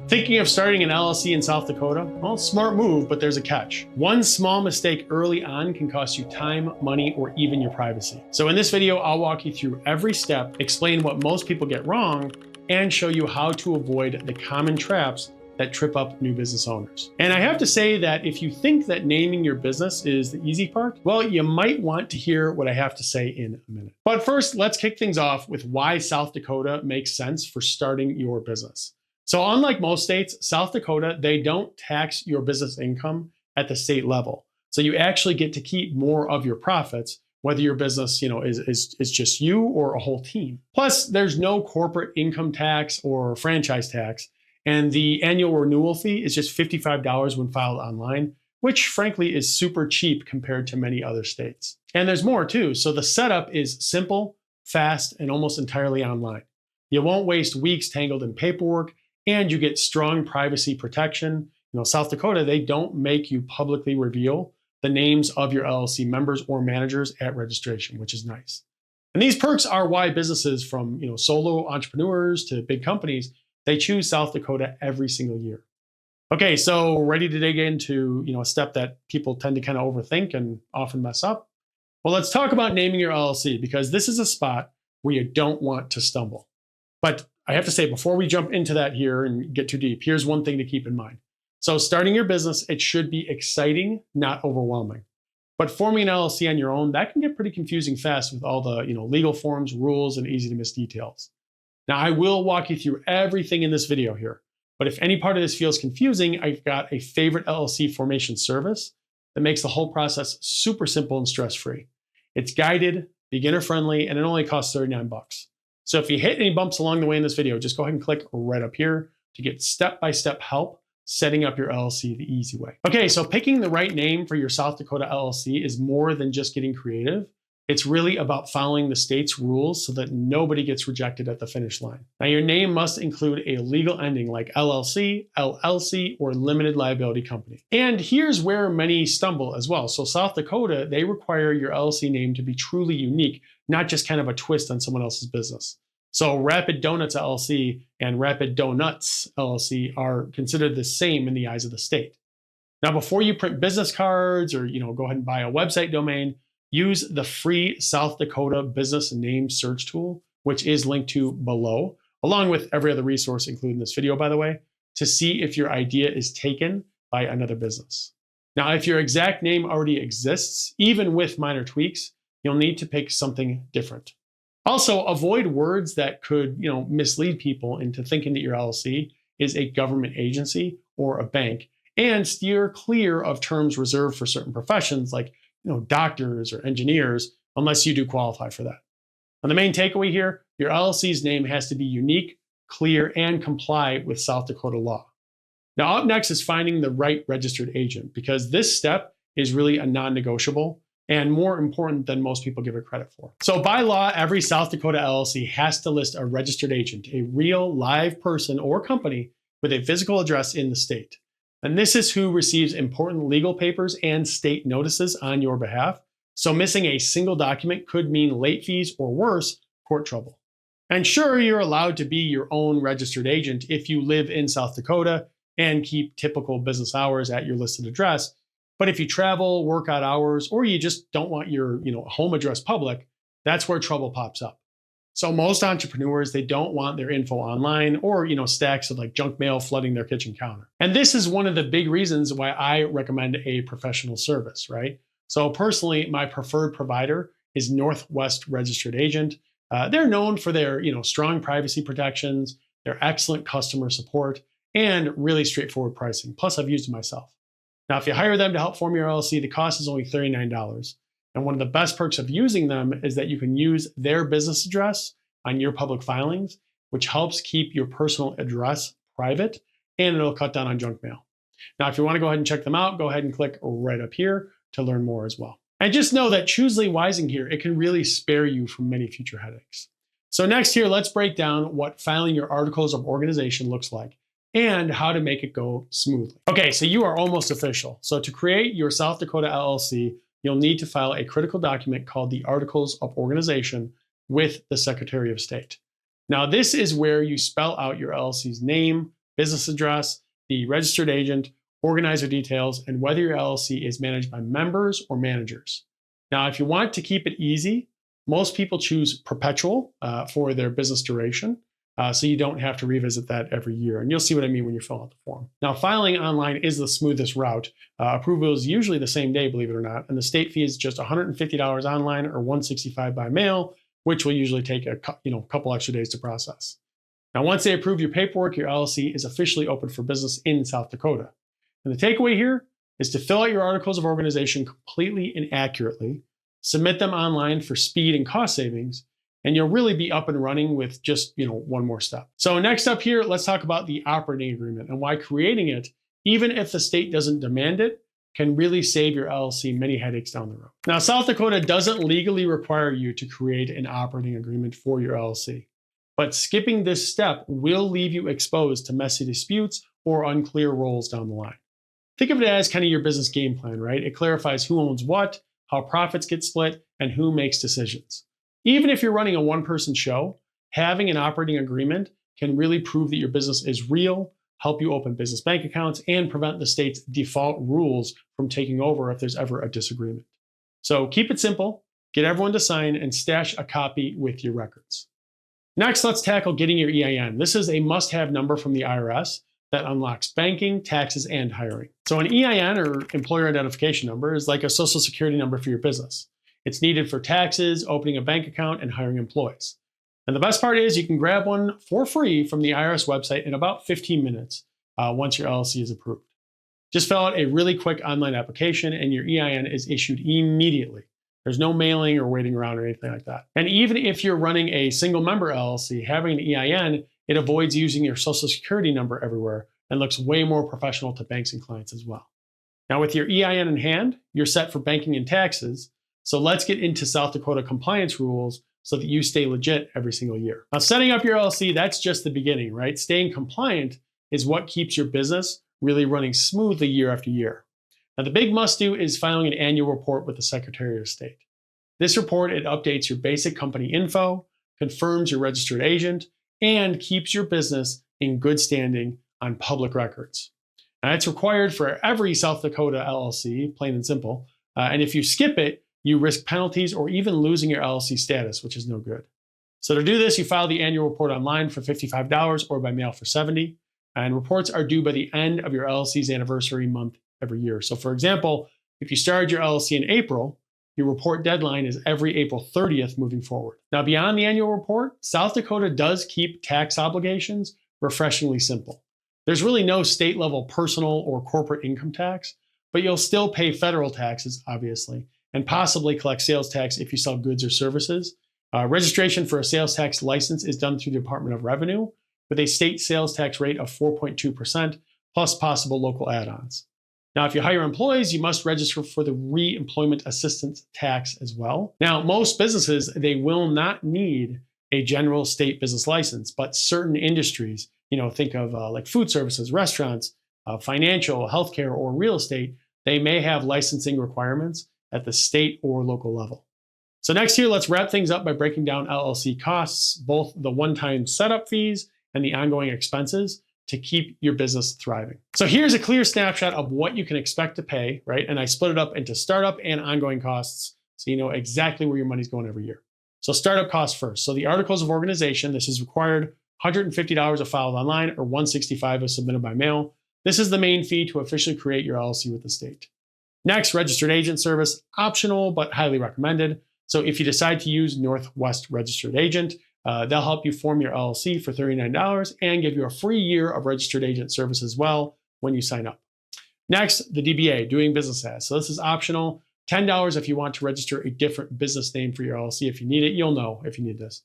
Thinking of starting an LLC in South Dakota? Well, smart move, but there's a catch. One small mistake early on can cost you time, money, or even your privacy. So in this video, I'll walk you through every step, explain what most people get wrong, and show you how to avoid the common traps that trip up new business owners. And I have to say that if you think that naming your business is the easy part, well, you might want to hear what I have to say in a minute. But first, let's kick things off with why South Dakota makes sense for starting your business. So unlike most states, South Dakota, they don't tax your business income at the state level. So you actually get to keep more of your profits, whether your business, is just you or a whole team. Plus, there's no corporate income tax or franchise tax, and the annual renewal fee is just $55 when filed online, which frankly is super cheap compared to many other states. And there's more too. So the setup is simple, fast, and almost entirely online. You won't waste weeks tangled in paperwork, and you get strong privacy protection. South Dakota, they don't make you publicly reveal the names of your LLC members or managers at registration, which is nice. And these perks are why businesses from solo entrepreneurs to big companies, they choose South Dakota every single year. Okay, so ready to dig into a step that people tend to kind of overthink and often mess up? Well, let's talk about naming your LLC, because this is a spot where you don't want to stumble. But I have to say, before we jump into that here and get too deep, here's one thing to keep in mind. So starting your business, it should be exciting, not overwhelming. But forming an LLC on your own, that can get pretty confusing fast with all the legal forms, rules, and easy to miss details. Now, I will walk you through everything in this video here. But if any part of this feels confusing, I've got a favorite LLC formation service that makes the whole process super simple and stress-free. It's guided, beginner-friendly, and it only costs $39. So if you hit any bumps along the way in this video, just go ahead and click right up here to get step-by-step help setting up your LLC the easy way. Okay, so picking the right name for your South Dakota LLC is more than just getting creative. It's really about following the state's rules so that nobody gets rejected at the finish line. Now, your name must include a legal ending like LLC, LLC, or limited liability company. And here's where many stumble as well. So South Dakota, they require your LLC name to be truly unique, not just kind of a twist on someone else's business. So Rapid Donuts LLC and Rapid Donuts LLC are considered the same in the eyes of the state. Now, before you print business cards or go ahead and buy a website domain, use the free South Dakota business name search tool, which is linked to below, along with every other resource included in this video, by the way, to see if your idea is taken by another business. Now, if your exact name already exists, even with minor tweaks, you'll need to pick something different. Also, avoid words that could mislead people into thinking that your LLC is a government agency or a bank, and steer clear of terms reserved for certain professions like doctors or engineers, unless you do qualify for that. And the main takeaway here, your LLC's name has to be unique, clear, and comply with South Dakota law. Now, up next is finding the right registered agent, because this step is really a non-negotiable and more important than most people give it credit for. So by law, every South Dakota LLC has to list a registered agent, a real live person or company with a physical address in the state. And this is who receives important legal papers and state notices on your behalf. So missing a single document could mean late fees or worse, court trouble. And sure, you're allowed to be your own registered agent if you live in South Dakota and keep typical business hours at your listed address. But if you travel, work odd hours, or you just don't want your home address public, that's where trouble pops up. So most entrepreneurs, they don't want their info online or, stacks of junk mail flooding their kitchen counter. And this is one of the big reasons why I recommend a professional service, right? So personally, my preferred provider is Northwest Registered Agent. They're known for their, strong privacy protections, their excellent customer support, and really straightforward pricing. Plus, I've used it myself. Now, if you hire them to help form your LLC, the cost is only $39. And one of the best perks of using them is that you can use their business address on your public filings, which helps keep your personal address private, and it'll cut down on junk mail. Now, if you want to go ahead and check them out, go ahead and click right up here to learn more as well. And just know that choosily wising here, it can really spare you from many future headaches. So next here, let's break down what filing your articles of organization looks like and how to make it go smoothly. Okay, so you are almost official. So to create your South Dakota LLC, you'll need to file a critical document called the Articles of Organization with the Secretary of State. Now, this is where you spell out your LLC's name, business address, the registered agent, organizer details, and whether your LLC is managed by members or managers. Now, if you want to keep it easy, most people choose perpetual for their business duration, so you don't have to revisit that every year. And you'll see what I mean when you fill out the form. Now, filing online is the smoothest route. Approval is usually the same day, believe it or not, and the state fee is just $150 online or $165 by mail, which will usually take a couple extra days to process. Now, once they approve your paperwork, your LLC is officially open for business in South Dakota. And the takeaway here is to fill out your articles of organization completely and accurately, submit them online for speed and cost savings, and you'll really be up and running with just one more step. So next up here, let's talk about the operating agreement and why creating it, even if the state doesn't demand it, can really save your LLC many headaches down the road. Now, South Dakota doesn't legally require you to create an operating agreement for your LLC, but skipping this step will leave you exposed to messy disputes or unclear roles down the line. Think of it as kind of your business game plan, right? It clarifies who owns what, how profits get split, and who makes decisions. Even if you're running a one-person show, having an operating agreement can really prove that your business is real, help you open business bank accounts, and prevent the state's default rules from taking over if there's ever a disagreement. So keep it simple, get everyone to sign, and stash a copy with your records. Next, let's tackle getting your EIN. This is a must-have number from the IRS that unlocks banking, taxes, and hiring. So an EIN, or employer identification number, is like a social security number for your business. It's needed for taxes, opening a bank account, and hiring employees. And the best part is you can grab one for free from the IRS website in about 15 minutes once your LLC is approved. Just fill out a really quick online application and your EIN is issued immediately. There's no mailing or waiting around or anything like that. And even if you're running a single member LLC, having an EIN, it avoids using your social security number everywhere and looks way more professional to banks and clients as well. Now, with your EIN in hand, you're set for banking and taxes. So let's get into South Dakota compliance rules so that you stay legit every single year. Now, setting up your LLC, that's just the beginning, right? Staying compliant is what keeps your business really running smoothly year after year. Now, the big must-do is filing an annual report with the Secretary of State. This report, it updates your basic company info, confirms your registered agent, and keeps your business in good standing on public records. Now, it's required for every South Dakota LLC, plain and simple. And if you skip it, you risk penalties or even losing your LLC status, which is no good. So to do this, you file the annual report online for $55 or by mail for $70. And reports are due by the end of your LLC's anniversary month every year. So for example, if you started your LLC in April, your report deadline is every April 30th moving forward. Now, beyond the annual report, South Dakota does keep tax obligations refreshingly simple. There's really no state level personal or corporate income tax, but you'll still pay federal taxes, obviously, and possibly collect sales tax if you sell goods or services. Registration for a sales tax license is done through the Department of Revenue with a state sales tax rate of 4.2% plus possible local add-ons. Now, if you hire employees, you must register for the re-employment assistance tax as well. Now, most businesses, they will not need a general state business license, but certain industries, think of like food services, restaurants, financial, healthcare, or real estate, they may have licensing requirements at the state or local level. So next here, let's wrap things up by breaking down LLC costs, both the one-time setup fees and the ongoing expenses to keep your business thriving. So here's a clear snapshot of what you can expect to pay, right? And I split it up into startup and ongoing costs so you know exactly where your money's going every year. So startup costs first. So the articles of organization, this is required $150 if filed online or $165 if submitted by mail. This is the main fee to officially create your LLC with the state. Next, registered agent service, optional but highly recommended. So if you decide to use Northwest Registered Agent, they'll help you form your LLC for $39 and give you a free year of registered agent service as well when you sign up. Next, the DBA, doing business as. So this is optional, $10 if you want to register a different business name for your LLC. If you need it, you'll know if you need this.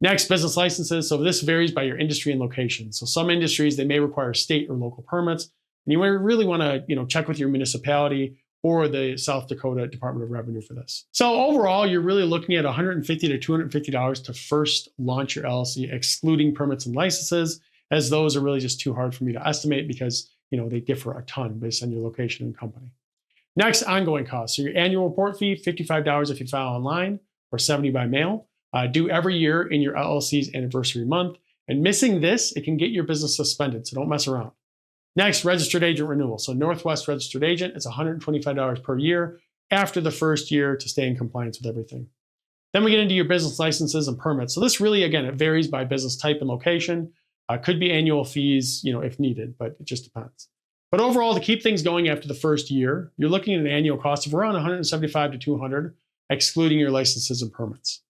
Next, business licenses. So this varies by your industry and location. So some industries, they may require state or local permits. And you really want to check with your municipality or the South Dakota Department of Revenue for this. So overall, you're really looking at $150 to $250 to first launch your LLC, excluding permits and licenses, as those are really just too hard for me to estimate because they differ a ton based on your location and company. Next, ongoing costs. So your annual report fee, $55 if you file online or $70 by mail, due every year in your LLC's anniversary month. And missing this, it can get your business suspended, so don't mess around. Next, registered agent renewal. So Northwest registered agent, it's $125 per year after the first year to stay in compliance with everything. Then we get into your business licenses and permits. So this really, again, it varies by business type and location. Could be annual fees, if needed, but it just depends. But overall, to keep things going after the first year, you're looking at an annual cost of around $175 to $200, excluding your licenses and permits.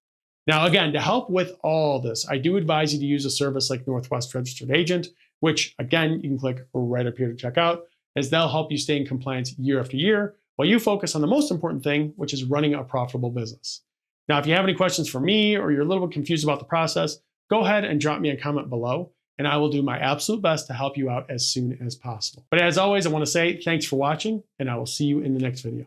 Now, again, to help with all this, I do advise you to use a service like Northwest Registered Agent, which, again, you can click right up here to check out, as they'll help you stay in compliance year after year, while you focus on the most important thing, which is running a profitable business. Now, if you have any questions for me or you're a little bit confused about the process, go ahead and drop me a comment below, and I will do my absolute best to help you out as soon as possible. But as always, I want to say thanks for watching, and I will see you in the next video.